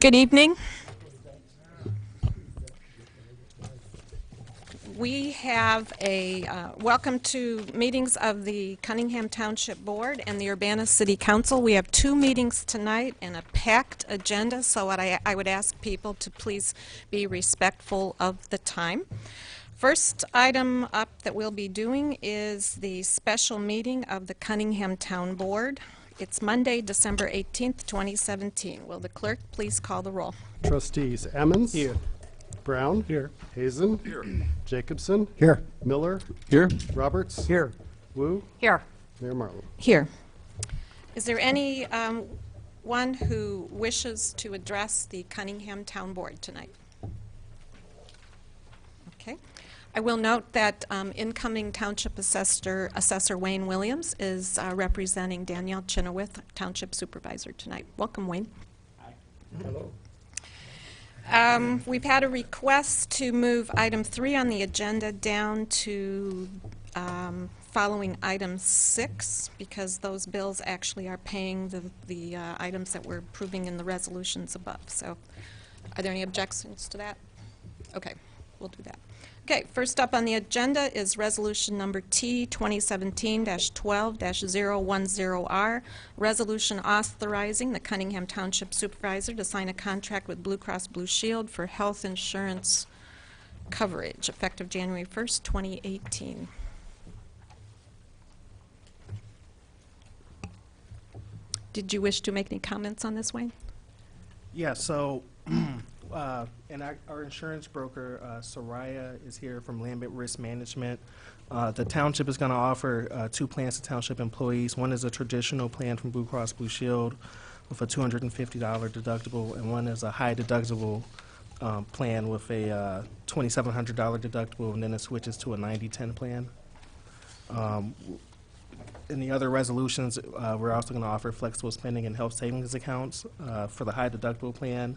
Good evening. We have a welcome to meetings of the Cunningham Township Board and the Urbana City Council. We have 2 meetings tonight and a packed agenda, so what I would ask people to please be respectful of the time. First item up that we'll be doing is the special meeting of the Cunningham Town Board. It's Monday, December 18th, 2017. Will the clerk please call the roll? Trustees Emmons. Here. Brown. Here. Hazen. Here. Jacobson. Here. Miller. Here. Roberts. Here. Wu. Here. Mayor Marlowe. Here. Is there any one who wishes to address the Cunningham Town Board tonight? Okay. I will note that incoming Township Assessor Wayne Williams is representing Danielle Chenoweth, Township Supervisor, tonight. Welcome, Wayne. Hi. Hello. We've had a request to move item 3 on the agenda down to following item 6 because those bills actually are paying the items that we're approving in the resolutions above. So are there any objections to that? Okay, we'll do that. Okay, first up on the agenda is resolution number T 2017-12-010R, resolution authorizing the Cunningham Township Supervisor to sign a contract with Blue Cross Blue Shield for health insurance coverage effective January 1st, 2018. Did you wish to make any comments on this, Wayne? Yeah, so and our insurance broker, Soraya, is here from Lambert Risk Management. The township is going to offer 2 plans to township employees. One is a traditional plan from Blue Cross Blue Shield with a $250 deductible, and one is a high deductible plan with a $2,700 deductible, and then it switches to a 90/10 plan. In the other resolutions, we're also going to offer flexible spending and health savings accounts. For the high deductible plan,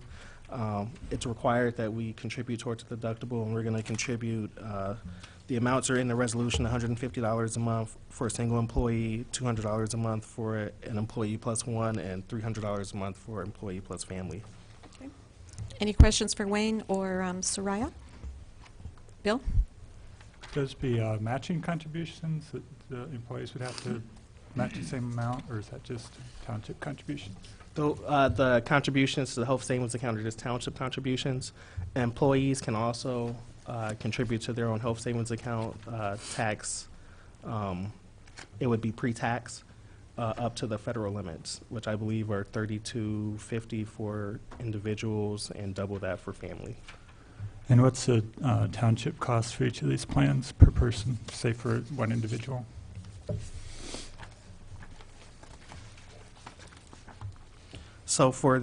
it's required that we contribute towards the deductible, and we're going to contribute, the amounts are in the resolution, $150 a month for a single employee, $200 a month for an employee plus one, and $300 a month for employee plus family. Okay. Any questions for Wayne or Soraya? Bill? Does the matching contributions that the employees would have to match the same amount, or is that just township contributions? The contributions to the health savings account are just township contributions. Employees can also contribute to their own health savings account. Tax, it would be pre-tax up to the federal limits, which I believe are $32.50 for individuals and double that for family. And what's the township cost for each of these plans per person, say for one individual? So for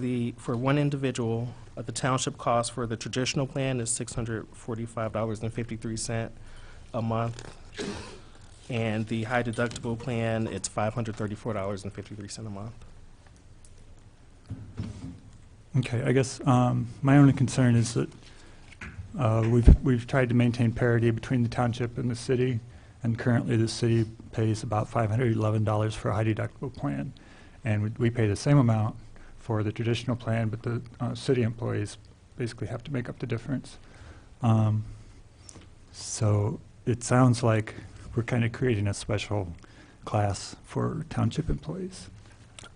one individual, the township cost for the traditional plan is $645.53 a month, and the high deductible plan, it's $534.53 a month. Okay, I guess my only concern is that we've tried to maintain parity between the township and the city, and currently the city pays about $511 for a high deductible plan, and we pay the same amount for the traditional plan, but the city employees basically have to make up the difference. So it sounds like we're kind of creating a special class for township employees.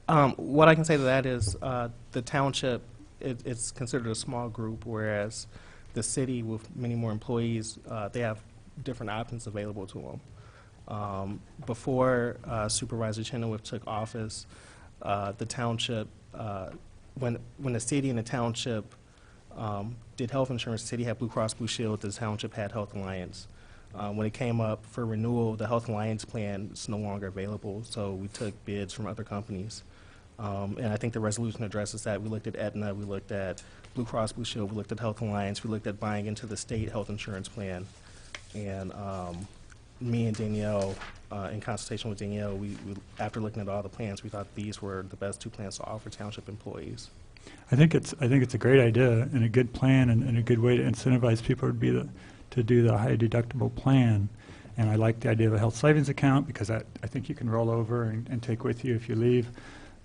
What I can say to that is the township, it's considered a small group, whereas the city with many more employees, they have different options available to them. Before Supervisor Chenoweth took office, the township, when the city and the township did health insurance, the city had Blue Cross Blue Shield, the township had Health Alliance. When it came up for renewal, the Health Alliance plan is no longer available, so we took bids from other companies. And I think the resolution addresses that. We looked at Aetna, we looked at Blue Cross Blue Shield, we looked at Health Alliance, we looked at buying into the state health insurance plan. And me and Danielle, in consultation with Danielle, we after looking at all the plans, we thought these were the best 2 plans to offer township employees. I think it's a great idea and a good plan, and a good way to incentivize people would be to do the high deductible plan. And I like the idea of a health savings account because I think you can roll over and take with you if you leave.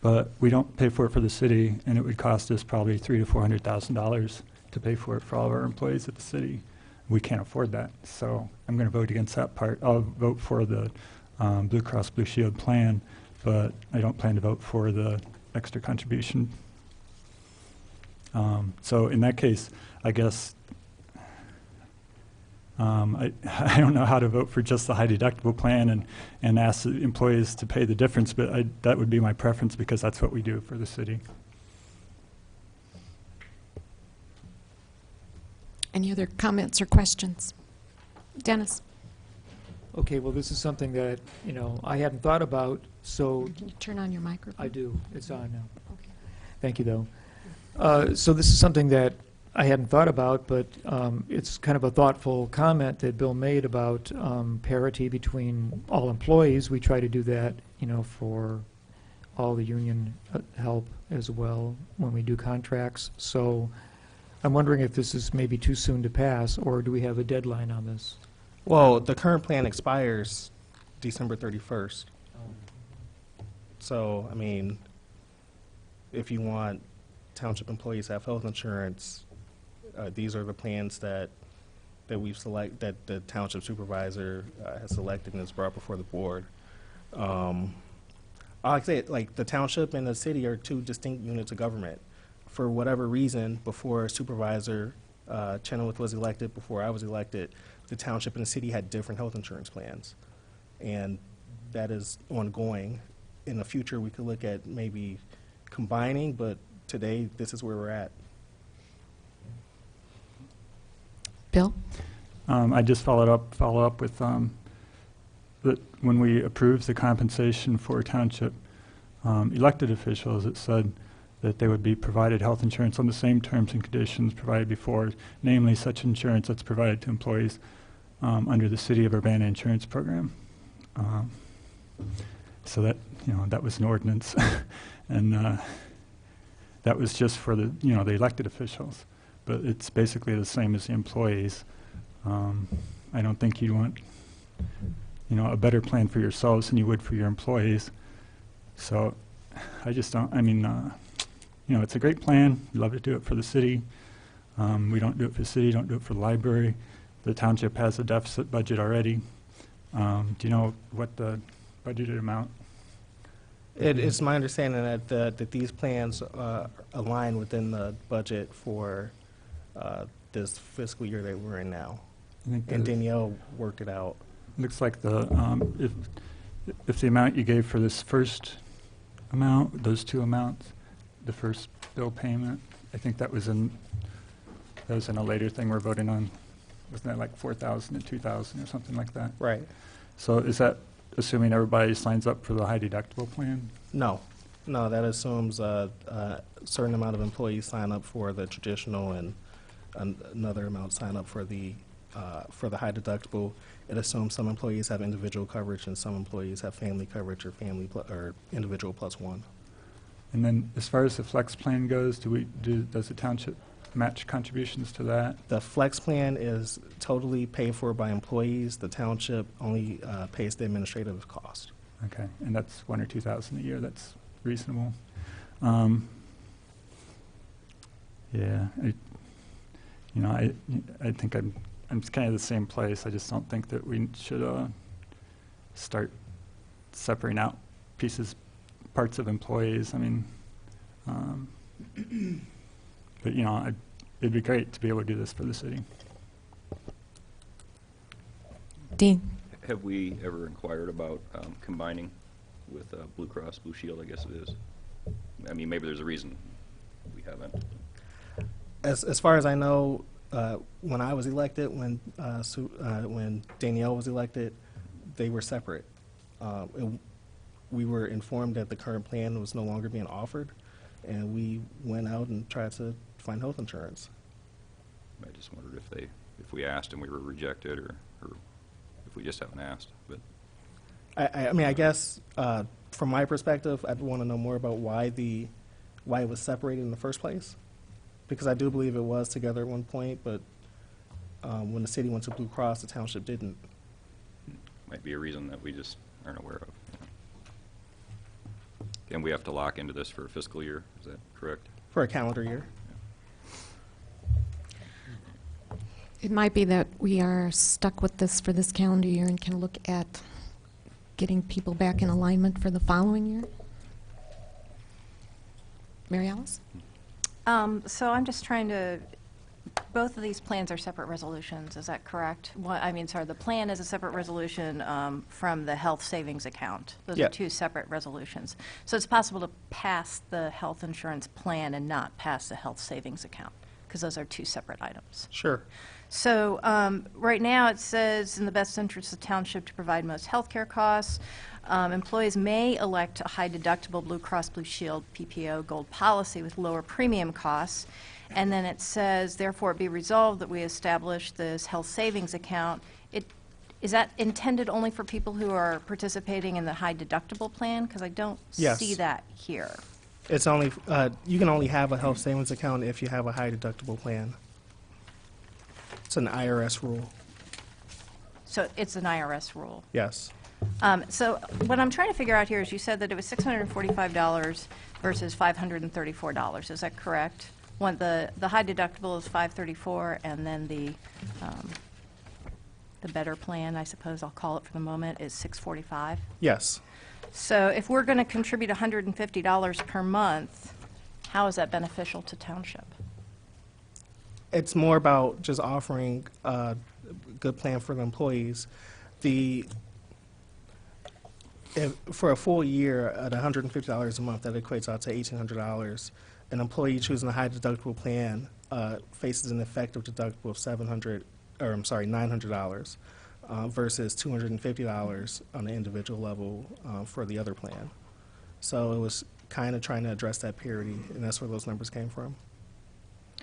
but we don't pay for it for the city, and it would cost us probably $300,000 to $400,000 to pay for it for all of our employees at the city. We can't afford that, so I'm going to vote against that part. I'll vote for the Blue Cross Blue Shield plan, but I don't plan to vote for the extra contribution. So in that case, I guess I don't know how to vote for just the high deductible plan and ask the employees to pay the difference, but that would be my preference because that's what we do for the city. Any other comments or questions? Dennis? Okay, well, this is something that, you know, I hadn't thought about, so Can you turn on your microphone? I do. It's on now. Okay. Thank you, though. So this is something that I hadn't thought about, but it's kind of a thoughtful comment that Bill made about parity between all employees. We try to do that, you know, for all the union help as well when we do contracts. So I'm wondering if this is maybe too soon to pass, or do we have a deadline on this? Well, the current plan expires December 31st. So, I mean, if you want township employees to have health insurance, these are the plans that we've that the township supervisor has selected and has brought before the board. Like I say, like the township and the city are two distinct units of government. For whatever reason, before Supervisor Chenoweth was elected, before I was elected, the township and the city had different health insurance plans, and that is ongoing. In the future, we could look at maybe combining, but today, this is where we're at. Bill? I just follow up with that when we approved the compensation for township elected officials, it said that they would be provided health insurance on the same terms and conditions provided before, namely such insurance that's provided to employees under the City of Urbana Insurance Program. So that, you know, that was an ordinance, and that was just for the, you know, the elected officials, but it's basically the same as the employees. I don't think you want, you know, a better plan for yourselves than you would for your employees. So I just don't, I mean, you know, it's a great plan. We love to do it for the city. We don't do it for the city, don't do it for the library. The township has a deficit budget already. Do you know what the budgeted amount? It's my understanding that these plans align within the budget for this fiscal year that we're in now. I think And that Danielle worked it out. looks like the if the amount you gave for this first amount, those two amounts, the first bill payment, I think that was in a later thing we're voting on. Wasn't that like 4,000 and 2,000 or something like that? Right. So is that assuming everybody signs up for the high deductible plan? No, that assumes a certain amount of employees sign up for the traditional and another amount sign up for the high deductible. It assumes some employees have individual coverage and some employees have family coverage or or individual plus one. And then as far as the flex plan goes, does the township match contributions to that? The flex plan is totally paid for by employees. The township only pays the administrative cost. Okay, and that's 1,000 or 2,000 a year. That's reasonable. Yeah, I think I'm kind of the same place. I just don't think that we should start separating out parts of employees. I mean, but you know, it'd be great to be able to do this for the city. Dean? Have we ever inquired about combining with Blue Cross Blue Shield, I guess it is? I mean, maybe there's a reason we haven't. As far as I know, when I was elected, when Danielle was elected, they were separate. We were informed that the current plan was no longer being offered, and we went out and tried to find health insurance. I just wondered if we asked and we were rejected, or if we just haven't asked. But I mean, I guess from my perspective, I'd want to know more about why it was separated in the first place, because I do believe it was together at one point, but when the city went to Blue Cross, the township didn't. might be a reason that we just aren't aware of. And we have to lock into this for a fiscal year, is that correct? For a calendar year. It might be that we are stuck with this for this calendar year and can look at getting people back in alignment for the following year. Mary Alice? So I'm just trying to, both of these plans are separate resolutions, is that correct? The plan is a separate resolution from the health savings account. Those Yeah. are two separate resolutions. So it's possible to pass the health insurance plan and not pass the health savings account, because those are two separate items. Sure. So right now, it says, in the best interest of the township to provide most health care costs, employees may elect a high-deductible Blue Cross Blue Shield PPO Gold policy with lower premium costs. And then it says, therefore, it be resolved that we establish this health savings account. Is that intended only for people who are participating in the high-deductible plan? Because I don't Yes. see that here. It's only, you can only have a health savings account if you have a high deductible plan. It's an IRS rule. So it's an IRS rule. Yes. So what I'm trying to figure out here is you said that it was $645 versus $534. Is that correct? The high deductible is $534, and then the better plan, I suppose I'll call it for the moment, is $645. Yes. So if we're going to contribute $150 per month, how is that beneficial to Township? It's more about just offering a good plan for the employees. For a full year at $150 a month, that equates out to $1,800. An employee choosing a high deductible plan faces an effective deductible of $900 versus $250 on the individual level for the other plan. So it was kind of trying to address that parity, and that's where those numbers came from.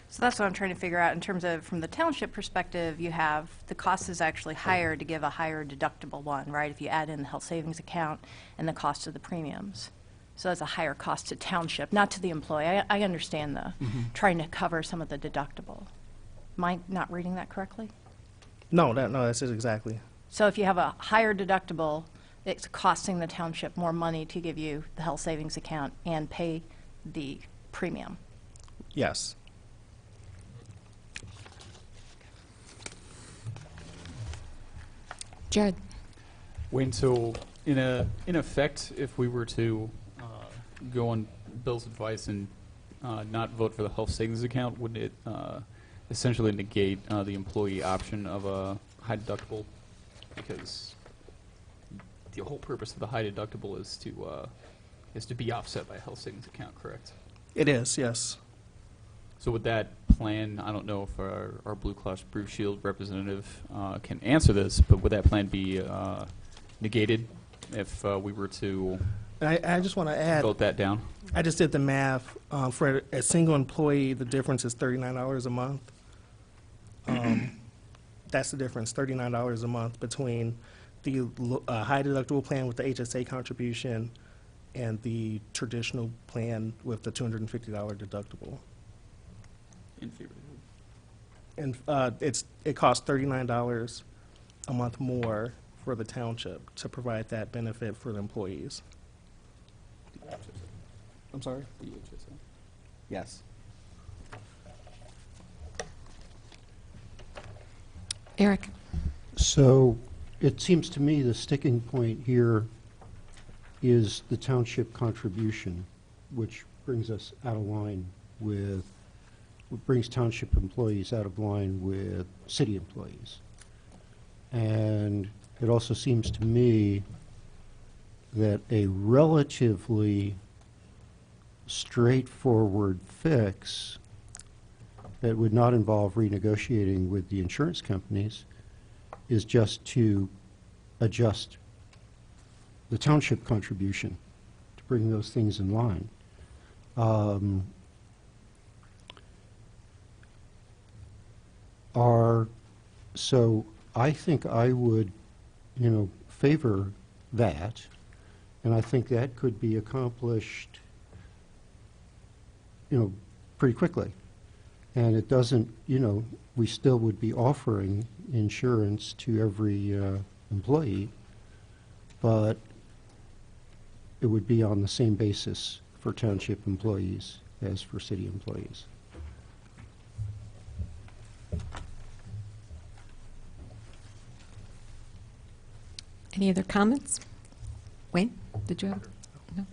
So that's what I'm trying to figure out in terms of, from the Township perspective, you have, the cost is actually higher to give a higher deductible one, right? If you add in the health savings account and the cost of the premiums. So that's a higher cost to Township, not to the employee. I understand the trying to cover some of the deductible. Am I not reading that correctly? No, that's it exactly. So if you have a higher deductible, it's costing the Township more money to give you the health savings account and pay the premium. Yes. Jared? Wayne, so in effect, if we were to go on Bill's advice and not vote for the health savings account, would it essentially negate the employee option of a high deductible? Because the whole purpose of the high deductible is to be offset by a health savings account, correct? It is, yes. So with that plan, I don't know if our Blue Cross Blue Shield representative can answer this, but would that plan be negated if we were to I just want to add, vote that down? I just did the math. For a single employee, the difference is $39 a month. That's the difference, $39 a month between the high deductible plan with the HSA contribution and the traditional plan with the $250 deductible. In favor. And it costs $39 a month more for the township to provide that benefit for the employees. I'm sorry? Yes. Eric? So it seems to me the sticking point here is the township contribution, which brings us out of line with, brings township employees out of line with city employees. And it also seems to me that a relatively straightforward fix that would not involve renegotiating with the insurance companies is just to adjust the township contribution to bring those things in line. So I think I would, favor that, and I think that could be accomplished, pretty quickly. And it doesn't, we still would be offering insurance to every employee, but it would be on the same basis for township employees as for city employees. Any other comments? Wayne, did you have? No?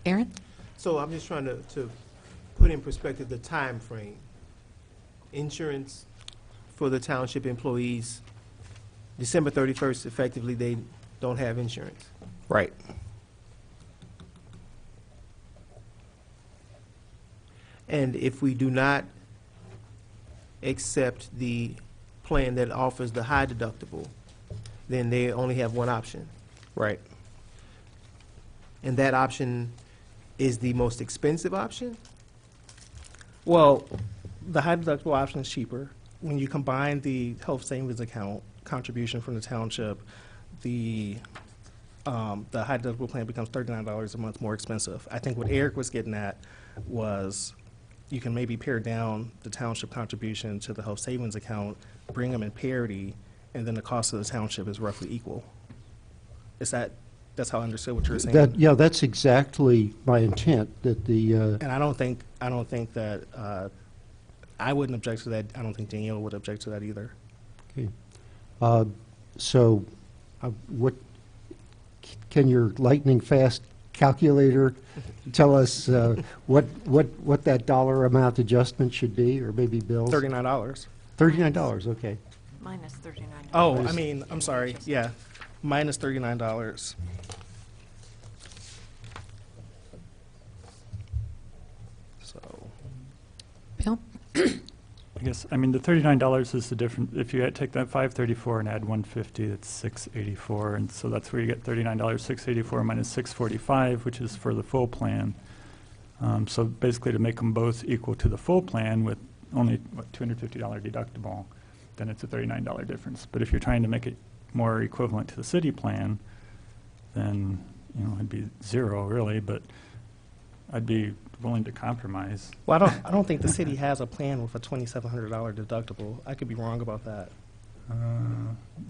Aaron? So I'm just trying to put in perspective the time frame. Insurance for the township employees, December 31st, effectively, they don't have insurance. Right. And if we do not accept the plan that offers the high deductible, then they only have one option. Right. And that option is the most expensive option? Well, the high deductible option is cheaper. When you combine the health savings account contribution from the township, the high deductible plan becomes $39 a month more expensive. I think what Eric was getting at was you can maybe pare down the township contribution to the health savings account, bring them in parity, and then the cost of the township is roughly equal. That's how I understood what you were saying? Yeah, that's exactly my intent, that the, And I don't think that, I wouldn't object to that. I don't think Danielle would object to that either. okay. So, what, can your lightning-fast calculator tell us what that dollar amount adjustment should be, or maybe Bill's? $39. $39, okay. Minus $39. Oh, I mean, I'm sorry, yeah, minus $39. So, Bill? I guess, I mean, the $39 is the difference. If you take that $534 and add $150, that's $684, and so that's where you get $39, $684 minus $645, which is for the full plan. So basically, to make them both equal to the full plan with only, what, $250 deductible, then it's a $39 difference. But if you're trying to make it more equivalent to the city plan, then, you know, it'd be zero, really, but I'd be willing to compromise. well, I don't think the city has a plan with a $2,700 deductible. I could be wrong about that.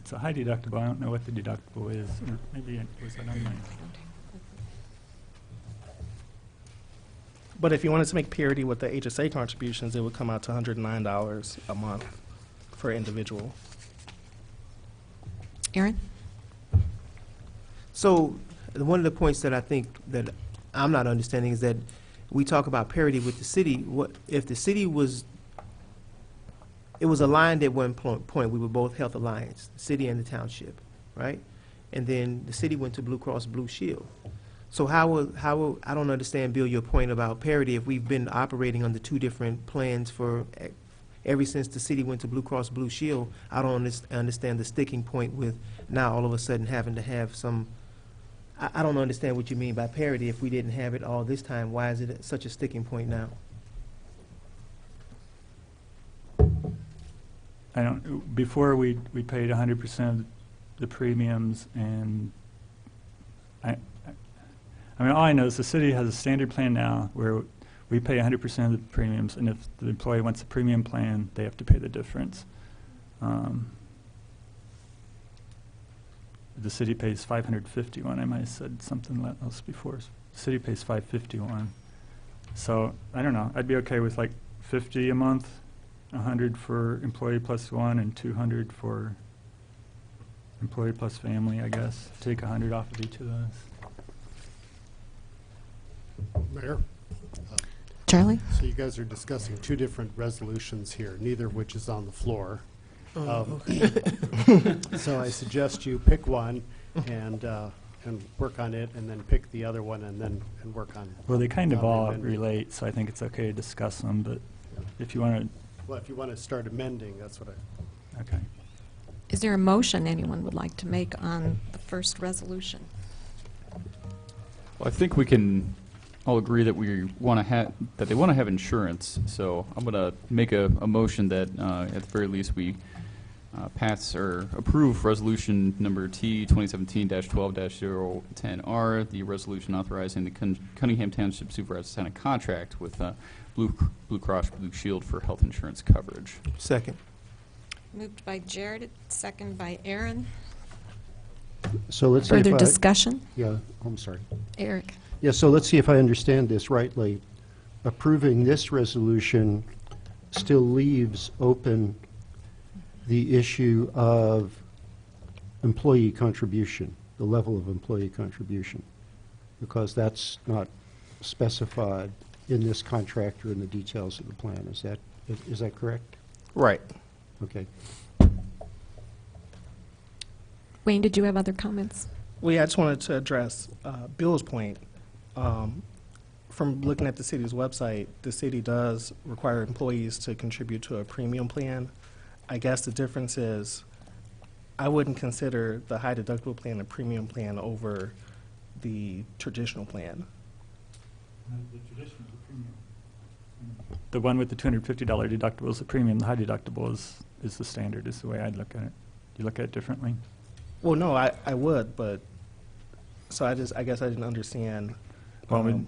It's a high deductible. I don't know what the deductible is. Or maybe it was that on my... But if you wanted to make parity with the HSA contributions, it would come out to $109 a month for individual. Aaron? So, one of the points that I think that I'm not understanding is that we talk about parity with the city. What if the city was, it was aligned at one point, we were both Health Alliance, the city and the township, right? And then the city went to Blue Cross Blue Shield. So I don't understand, Bill, your point about parity if we've been operating under two different plans for ever since the city went to Blue Cross Blue Shield. I don't understand the sticking point with now all of a sudden having to have some, I don't understand what you mean by parity. If we didn't have it all this time, why is it such a sticking point now? I don't, before we paid 100% of the premiums, and I mean, all I know is the city has a standard plan now where we pay 100% of the premiums, and if the employee wants a premium plan, they have to pay the difference. The city pays $551. I might have said something else before. The city pays $551. So I don't know. I'd be okay with like $50 a month, $100 for employee plus one, and $200 for employee plus family, I guess. Take $100 off of each of those. Mayor? Charlie? So you guys are discussing two different resolutions here, neither of which is on the floor. So I suggest you pick one and work on it, and then pick the other one and work on. Well, they kind of on the all amendment. relate, so I think it's okay to discuss them, but if you want Well, if you want to start amending, that's what I. to, okay. Is there a motion anyone would like to make on the first resolution? Well, I think we can all agree that we want to have, that they want to have insurance. So I'm going to make a motion that at the very least we pass or approve resolution number T 2017-12-010R, the resolution authorizing the Cunningham Township Supervisor to sign a contract with Blue Cross Blue Shield for health insurance coverage. Second. Moved by Jared, second by Aaron. So let's see if Further I- discussion? Yeah, I'm sorry. Eric? Yeah, so let's see if I understand this rightly. Approving this resolution still leaves open the issue of employee contribution, the level of employee contribution, because that's not specified in this contract or in the details of the plan. Is that correct? Right. Okay. Wayne, did you have other comments? Well, yeah, I just wanted to address Bill's point. From looking at the city's website, the city does require employees to contribute to a premium plan. I guess the difference is I wouldn't consider the high deductible plan a premium plan over the traditional plan. The one with the $250 deductible is the premium, the high deductible is the standard, is the way I'd look at it. You look at it differently? Well, no, I would, but, so I guess I didn't understand. Well,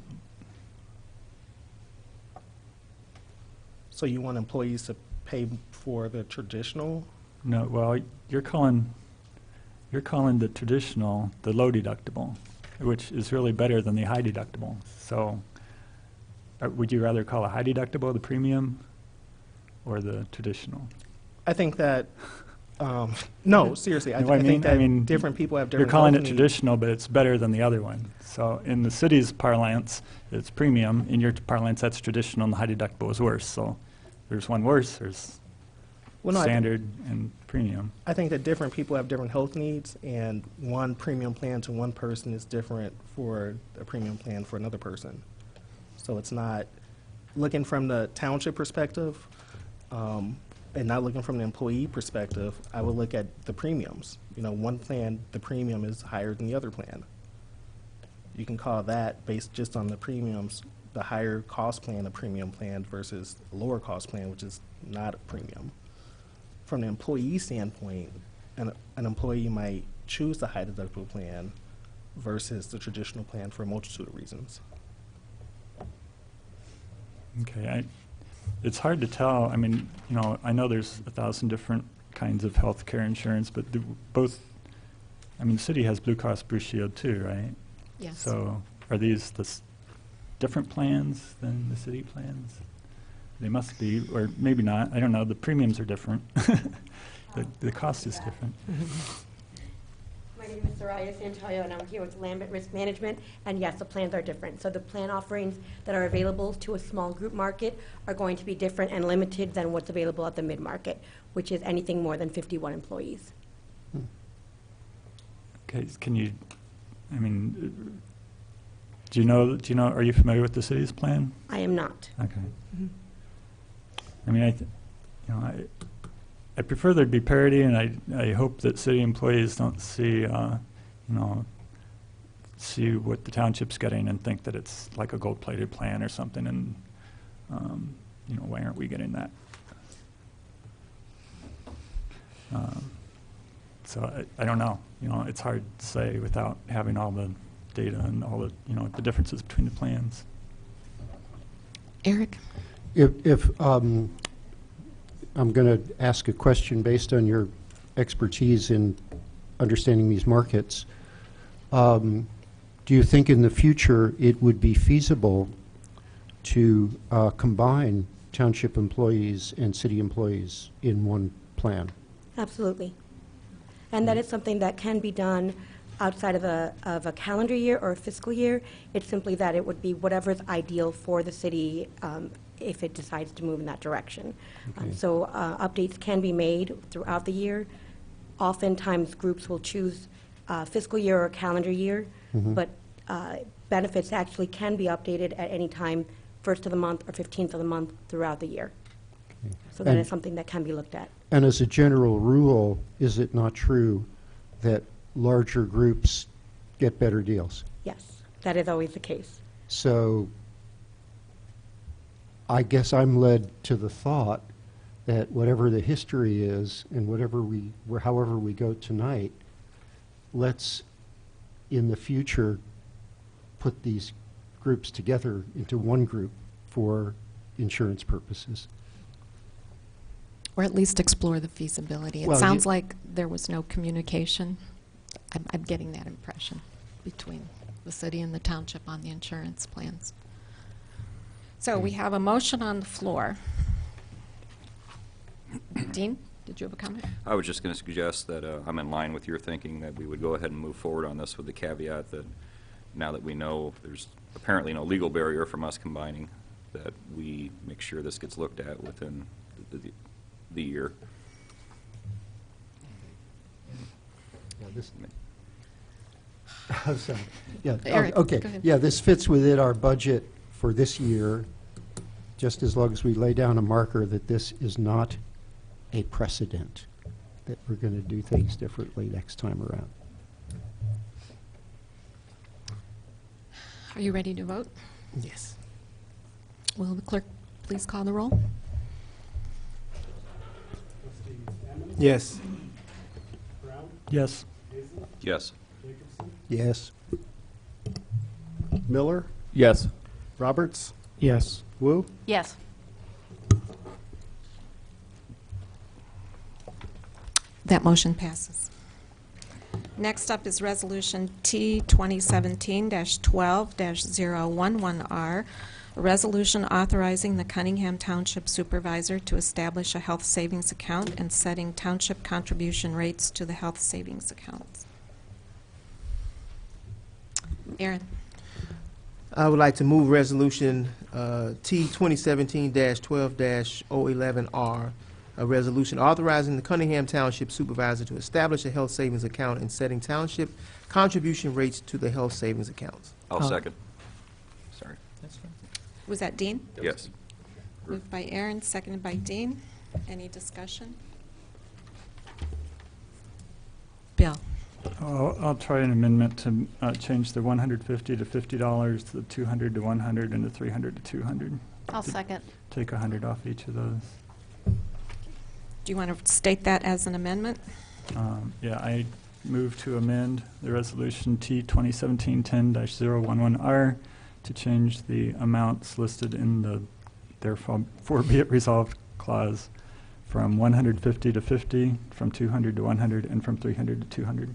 So you want employees to pay for the traditional? no, well, you're calling the traditional the low deductible, which is really better than the high deductible. So would you rather call a high deductible the premium or the traditional? I think that, no, seriously, You know what I think that mean, different people have different. You're calling it health needs. traditional, but it's better than the other one. So in the city's parlance, it's premium. In your parlance, that's traditional, and the high deductible is worse. So there's one worse, there's Well, no, standard and premium. I think that different people have different health needs, and one premium plan to one person is different for a premium plan for another person. So it's not, looking from the township perspective, and not looking from the employee perspective, I would look at the premiums. You know, one plan, the premium is higher than the other plan. You can call that, based just on the premiums, the higher cost plan a premium plan versus a lower cost plan, which is not a premium. From the employee standpoint, an employee might choose the high deductible plan versus the traditional plan for a multitude of reasons. Okay, it's hard to tell. I mean, you know, I know there's 1,000 different kinds of health care insurance, but both, I mean, the city has Blue Cross Blue Shield too, right? Yes. So are these different plans than the city plans? They must be, or maybe not. I don't know. The premiums are different. The cost is different. My name is Soraya Santoyo, and I'm here with Lambert Risk Management, and yes, the plans are different. So the plan offerings that are available to a small group market are going to be different and limited than what's available at the mid-market, which is anything more than 51 employees. Okay, can you, I mean, do you know, are you familiar with the city's plan? I am not. Okay. I mean, I prefer there'd be parity, and I hope that city employees don't see what the township's getting and think that it's like a gold-plated plan or something, and, why aren't we getting that? So I don't know. It's hard to say without having all the data and all the, the differences between the plans. Eric? If I'm going to ask a question based on your expertise in understanding these markets, do you think in the future it would be feasible to combine township employees and city employees in one plan? Absolutely. And that is something that can be done outside of a calendar year or a fiscal year. It's simply that it would be whatever's ideal for the city if it decides to move in that direction. Okay. So updates can be made throughout the year. Oftentimes, groups will choose fiscal year or calendar year, but benefits actually can be updated at any time, 1st of the month or 15th of the month throughout the year. Okay. So that And- is something that can be looked at. And as a general rule, is it not true that larger groups get better deals? Yes, that is always the case. So I guess I'm led to the thought that whatever the history is and however we go tonight, let's in the future put these groups together into one group for insurance purposes. Or at least explore the feasibility. It Well, sounds like there was no communication. I'm getting that impression between the city and the township on the insurance plans. So we have a motion on the floor. Dean, did you have a comment? I was just going to suggest that I'm in line with your thinking that we would go ahead and move forward on this with the caveat that now that we know there's apparently no legal barrier from us combining, that we make sure this gets looked at within the year. Yeah, this, so, yeah, Eric, okay. go ahead. Yeah, this fits within our budget for this year, just as long as we lay down a marker that this is not a precedent, that we're going to do things differently next time around. Are you ready to vote? Yes. Will the clerk please call the roll? Yes. Yes. Yes. Yes. Miller, Yes. Roberts, Yes. Wu, Yes. That motion passes. Next up is Resolution T 2017-12-011R, a resolution authorizing the Cunningham Township Supervisor to establish a health savings account and setting township contribution rates to the health savings accounts. Aaron? I would like to move Resolution T 2017-12-011R, a resolution authorizing the Cunningham Township Supervisor to establish a health savings account and setting township contribution rates to the health savings accounts. I'll second. Sorry. Was that Dean? Yes. Moved by Aaron, seconded by Dean. Any discussion? Bill? I'll try an amendment to change the $150 to $50 to the $200 to $100 and the $300 to $200. I'll second. Take $100 off each of those. Do you want to state that as an amendment? Yeah, I move to amend the resolution T 2017-10-011R to change the amounts listed in the therefore be it resolved clause from 150 to 50, from 200 to 100, and from 300 to 200.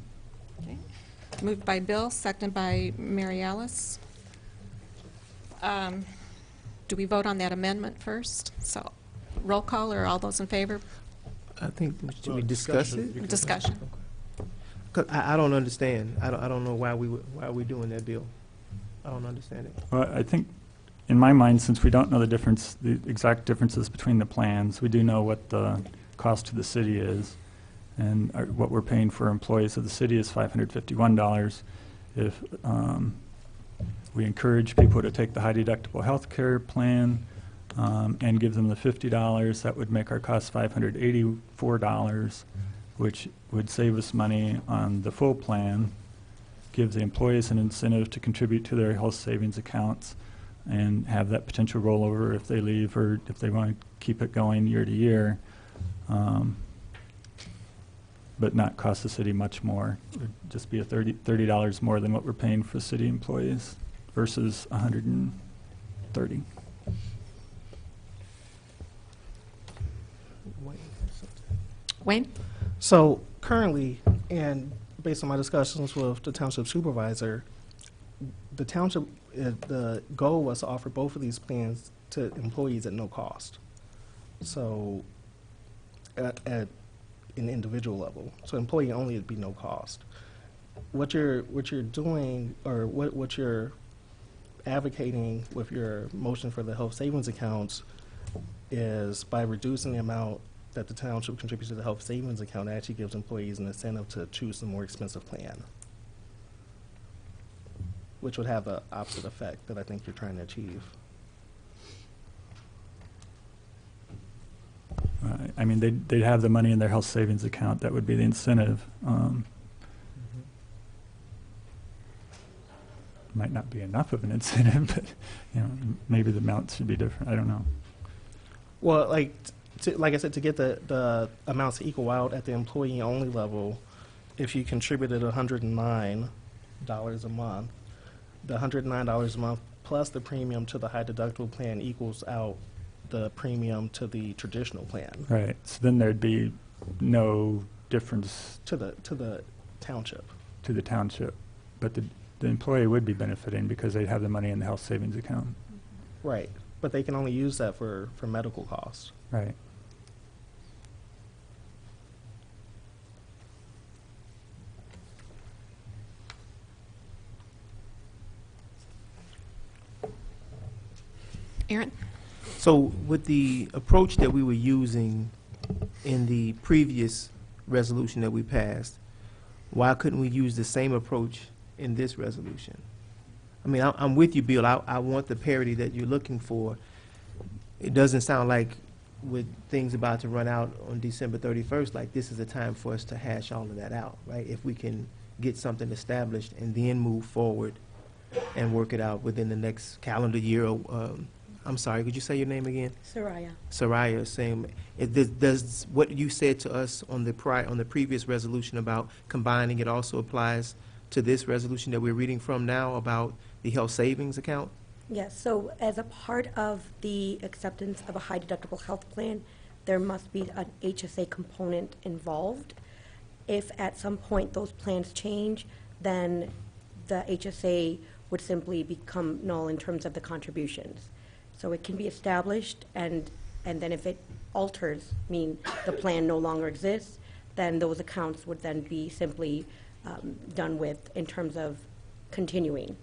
Okay. Moved by Bill, seconded by Mary Alice. Do we vote on that amendment first? So, roll call, or all those in favor? I think, should we discuss it? Discussion. 'Cause I don't understand. I don't know why we doing that, Bill. I don't understand it. Well, I think, in my mind, since we don't know the difference, the exact differences between the plans, we do know what the cost to the city is, and what we're paying for employees of the city is $551. If we encourage people to take the high deductible health care plan and give them the $50, that would make our cost $584, which would save us money on the full plan, give the employees an incentive to contribute to their health savings accounts, and have that potential rollover if they leave or if they want to keep it going year to year, but not cost the city much more. It would just be a $30 more than what we're paying for city employees versus $130. Wayne? So currently, and based on my discussions with the township supervisor, the township, the goal was to offer both of these plans to employees at no cost. So at an individual level. So employee only, it'd be no cost. What you're doing, or what you're advocating with your motion for the health savings accounts is by reducing the amount that the township contributes to the health savings account, actually gives employees an incentive to choose the more expensive plan, which would have the opposite effect that I think you're trying to achieve. I mean, they'd have the money in their health savings account. That would be the incentive. Might not be enough of an incentive, but maybe the amount should be different. I don't know. Well, like I said, to get the amounts to equal out at the employee-only level, if you contributed $109 a month, the $109 a month plus the premium to the high deductible plan equals out the premium to the traditional plan. Right. So then there'd be no difference to the township. to the township, but the employee would be benefiting because they'd have the money in the health savings account. Right, but they can only use that for medical costs. Right. Aaron? So with the approach that we were using in the previous resolution that we passed, why couldn't we use the same approach in this resolution? I mean, I'm with you, Bill. I want the parity that you're looking for. It doesn't sound like with things about to run out on December 31st, like this is a time for us to hash all of that out, right? If we can get something established and then move forward and work it out within the next calendar year. I'm sorry, could you say your name again? Soraya. Soraya, same. Does what you said to us on the previous resolution about combining it also applies to this resolution that we're reading from now about the health savings account? Yes, so as a part of the acceptance of a high deductible health plan, there must be an HSA component involved. If at some point those plans change, then the HSA would simply become null in terms of the contributions. So it can be established, and then if it alters, mean the plan no longer exists, then those accounts would then be simply done with in terms of continuing.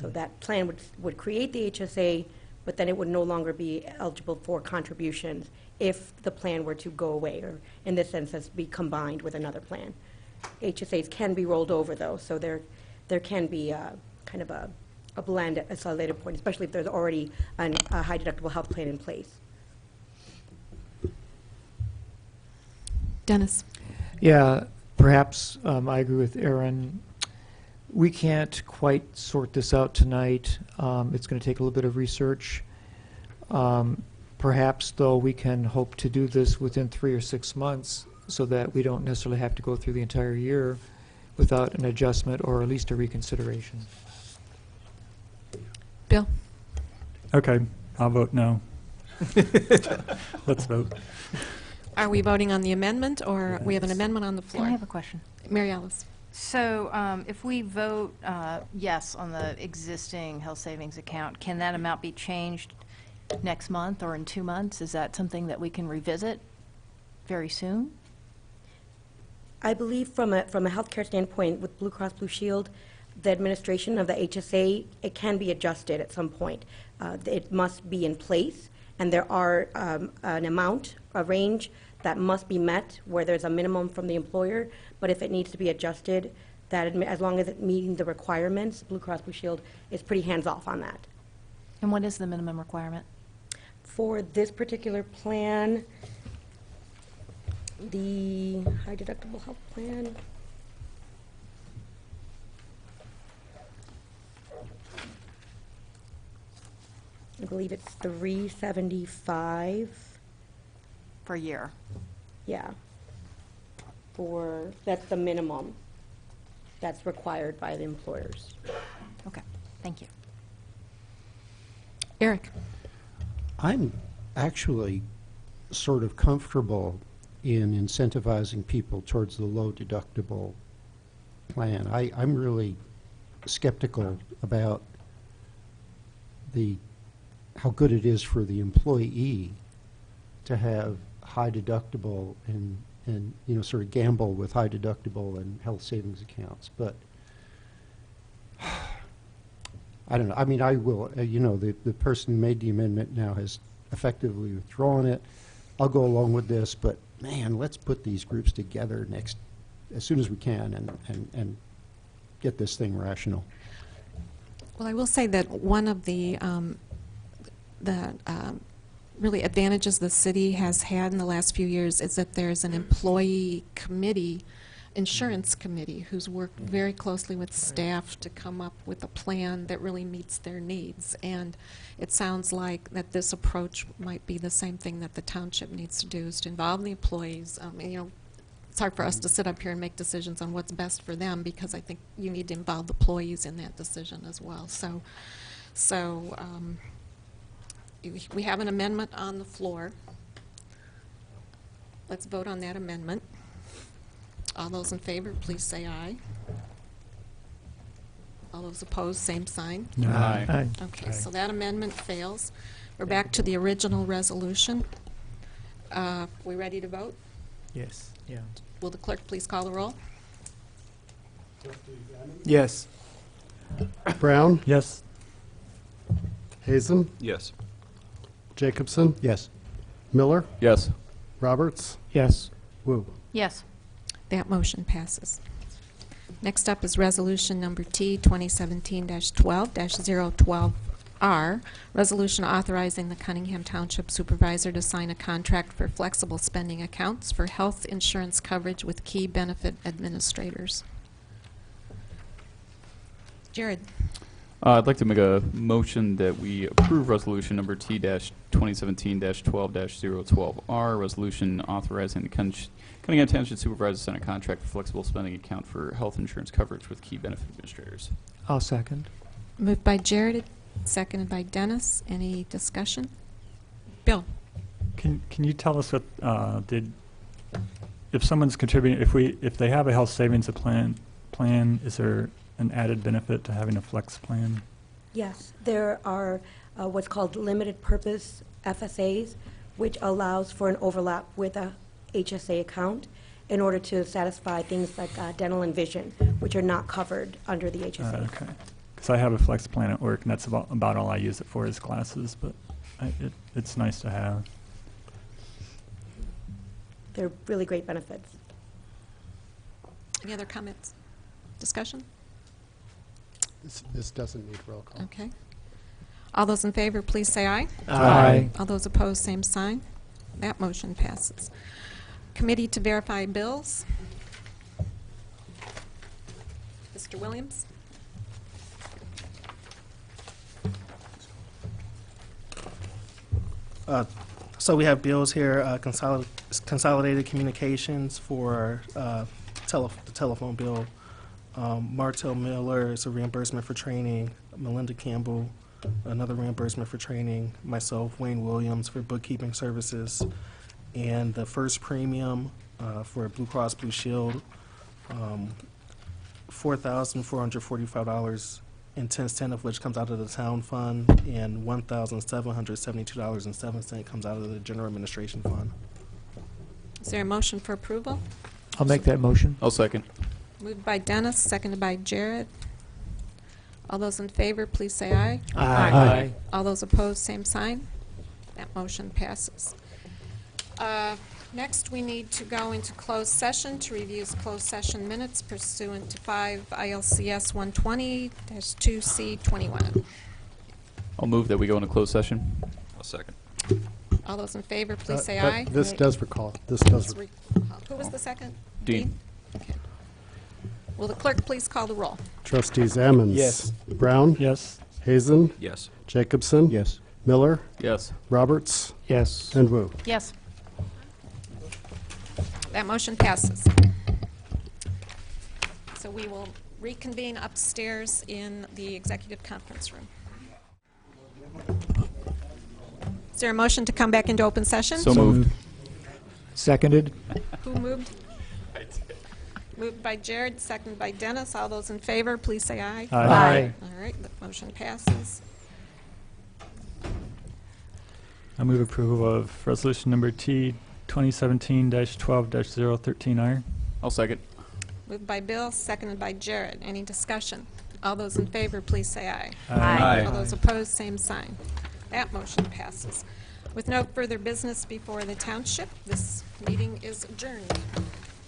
So that plan would create the HSA, but then it would no longer be eligible for contributions if the plan were to go away, or in this sense, as be combined with another plan. HSAs can be rolled over, though, so there can be kind of a blend at a later point, especially if there's already a high deductible health plan in place. Dennis? Yeah, perhaps I agree with Aaron. We can't quite sort this out tonight. It's going to take a little bit of research. Perhaps, though, we can hope to do this within 3 or 6 months so that we don't necessarily have to go through the entire year without an adjustment or at least a reconsideration. Bill? Okay, I'll vote no. Let's vote. Are we voting on the amendment, or we have an amendment on the And floor? I have a question. Mary Alice? So if we vote yes on the existing health savings account, can that amount be changed next month or in 2 months? Is that something that we can revisit very soon? I believe from a healthcare standpoint with Blue Cross Blue Shield, the administration of the HSA, it can be adjusted at some point. It must be in place, and there are an amount, a range that must be met where there's a minimum from the employer, but if it needs to be adjusted, that as long as it meets the requirements, Blue Cross Blue Shield is pretty hands-off on that. And what is the minimum requirement? For this particular plan, the high deductible health plan, I believe it's $375. Per year? Yeah. That's the minimum that's required by the employers. Okay, thank you. Eric? I'm actually sort of comfortable in incentivizing people towards the low deductible plan. I'm really skeptical about how good it is for the employee to have high deductible and sort of gamble with high deductible and health savings accounts. But I don't know. I mean, I will, the person who made the amendment now has effectively withdrawn it. I'll go along with this, but man, let's put these groups together as soon as we can and get this thing rational. Well, I will say that one of the really advantages the city has had in the last few years is that there's an employee committee, insurance committee, who's worked very closely with staff to come up with a plan that really meets their needs. And it sounds like that this approach might be the same thing that the township needs to do, is to involve the employees. It's hard for us to sit up here and make decisions on what's best for them, because I think you need to involve the employees in that decision as well. So we have an amendment on the floor. Let's vote on that amendment. All those in favor, please say aye. All those opposed, same sign. No. Aye. Aye. Okay, so that amendment fails. We're back to the original resolution. We ready to vote? Yes. Yeah. Will the clerk please call the roll? Yes. Brown, Yes. Hazen, Yes. Jacobson, Yes. Miller, Yes. Roberts, Yes. Wu. Yes. That motion passes. Next up is Resolution Number T 2017-12-012R, resolution authorizing the Cunningham Township Supervisor to sign a contract for flexible spending accounts for health insurance coverage with key benefit administrators. Jared, I'd like to make a motion that we approve resolution number T-2017-12-012R, resolution authorizing the Cunningham Township Supervisor to sign a contract for flexible spending account for health insurance coverage with key benefit administrators. I'll second. moved by Jared, seconded by Dennis. Any discussion? Bill? Can you tell us what, if someone's contributing, if they have a health savings plan, is there an added benefit to having a flex plan? Yes, there are what's called limited purpose FSAs, which allows for an overlap with a HSA account in order to satisfy things like dental and vision, which are not covered under the HSA. Okay. Because I have a flex plan at work, and that's about all I use it for is glasses, but it's nice to have. They're really great benefits. Any other comments? Discussion? This doesn't need roll call. Okay. All those in favor, please say aye. Aye. All those opposed, same sign. That motion passes. Committee to verify bills. Mr. Williams? So we have bills here, consolidated communications for the telephone bill. Martel Miller is a reimbursement for training. Melinda Campbell, another reimbursement for training. Myself, Wayne Williams, for bookkeeping services. And the first premium for Blue Cross Blue Shield, $4,445.10, of which comes out of the town fund, and $1,772.07 comes out of the general administration fund. Is there a motion for approval? I'll make that motion. I'll second. Moved by Dennis, seconded by Jared. All those in favor, please say aye. Aye. All those opposed, same sign. That motion passes. Next, we need to go into closed session to review closed session minutes pursuant to 5 ILCS 120-2C21. I'll move that we go into closed session. I'll second. All those in favor, please say But aye. This does recall, this does, Who was the second? Dean. Okay. Will the clerk please call the roll? trustees Ammons. Yes. Brown, Yes. Hazen, Yes. Jacobson. yes. Miller, Yes. Roberts, Yes. and Wu. Yes. That motion passes. So we will reconvene upstairs in the executive conference room. Is there a motion to come back into open session? So moved. Seconded. Who moved? I did. Moved by Jared, seconded by Dennis. All those in favor, please say aye. Aye. All right, the motion passes. I move approval of resolution number T 2017-12-013R. I'll second. Moved by Bill, seconded by Jared. Any discussion? All those in favor, please say aye. Aye. All those opposed, same sign. That motion passes. With no further business before the township, this meeting is adjourned.